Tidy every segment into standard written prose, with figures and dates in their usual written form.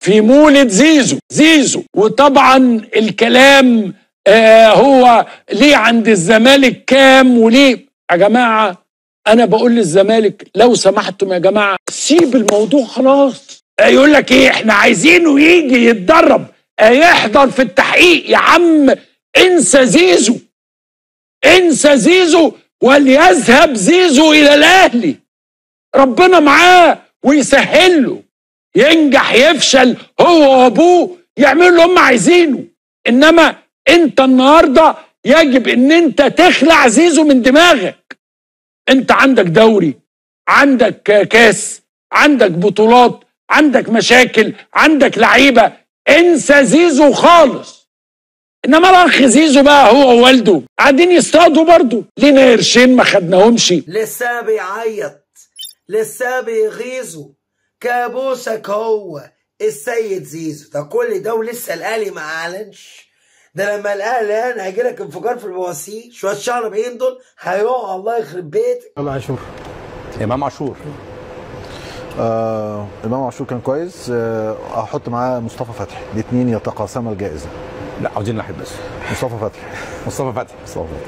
في مولد زيزو. وطبعا الكلام هو ليه عند الزمالك كام وليه. يا جماعه انا بقول للزمالك لو سمحتم يا جماعه سيب الموضوع خلاص. يقول لك ايه احنا عايزينه يجي يتدرب يحضر في التحقيق. يا عم انسى زيزو وليذهب زيزو الى الاهلي، ربنا معاه ويسهل له، ينجح يفشل هو وابوه يعملوا اللي هم عايزينه. انما انت النهارده يجب ان انت تخلع زيزو من دماغك. انت عندك دوري، عندك كاس، عندك بطولات، عندك مشاكل، عندك لعيبه، انسى زيزو خالص. انما الاخ زيزو بقى هو ووالده قاعدين يصطادوا برضه، لينا قرشين ما خدناهمش. لسه بيعيط، لسه بيغيظوا، كابوسك هو السيد زيزو. ده كل ده ولسه الاهلي ما اعلنش. ده لما الاهلي انا هيجيلك انفجار في البواسير، شويه شعر باين دول هيقعوا الله يخرب بيتك. امام عاشور امام عاشور كان كويس. احط معاه مصطفى فتحي، الاثنين يتقاسما الجائزه. لا عاوزين واحد بس. مصطفى فتحي.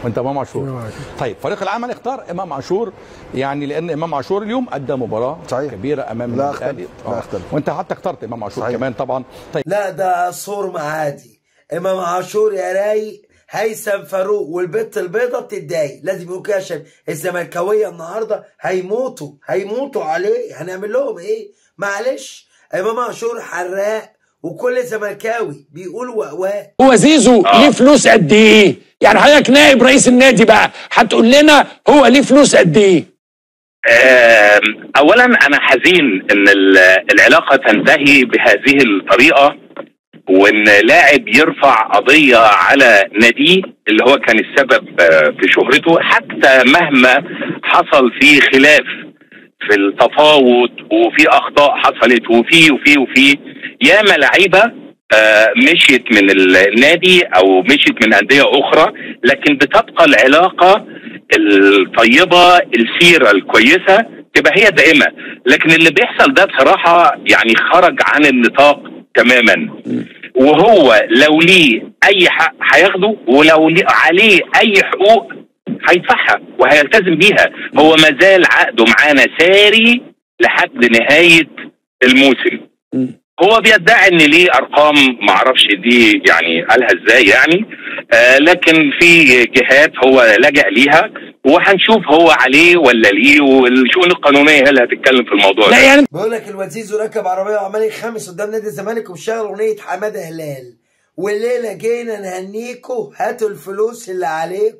وانت امام عاشور. طيب فريق العمل اختار امام عاشور، يعني لان امام عاشور اليوم ادى مباراه صحيح كبيره امام الاهلي. لا اختلف. وانت حتى اخترت امام عاشور صحيح كمان طبعا. طيب لا ده صور عادي. امام عاشور يا رايق، هيثم فاروق والبت البيضه بتتضايق، لازم يقولوا كده عشان الزملكاويه النهارده هيموتوا عليه. هنعمل لهم ايه؟ معلش امام عاشور حراق وكل زملكاوي بيقول وقواق. هو زيزو ليه فلوس قد ايه؟ يعني حضرتك نائب رئيس النادي بقى هتقول لنا هو ليه فلوس قد ايه؟ اولا انا حزين ان العلاقه تنتهي بهذه الطريقه، وان لاعب يرفع قضيه على ناديه اللي هو كان السبب في شهرته، حتى مهما حصل في خلاف في التفاوض وفي اخطاء حصلت وفي ياما لعيبه مشيت من النادي او مشيت من انديه اخرى، لكن بتبقى العلاقه الطيبه السيره الكويسه تبقى هي دائمه. لكن اللي بيحصل ده بصراحه يعني خرج عن النطاق تماما. وهو لو ليه اي حق هياخده، ولو عليه اي حقوق هيدفعها وهيلتزم بيها. هو مازال عقده معانا ساري لحد نهايه الموسم. هو بيدعي ان ليه ارقام معرفش دي يعني قالها ازاي يعني، لكن في جهات هو لجأ ليها وهنشوف هو عليه ولا ليه، والشؤون القانونيه هي اللي هتتكلم في الموضوع ده. يعني بقول لك الواد زيزو ركب عربيه وعمال يخمس قدام نادي الزمالك وبيشغل اغنيه حماده هلال، والليله جينا نهنيكوا هاتوا الفلوس اللي عليكم.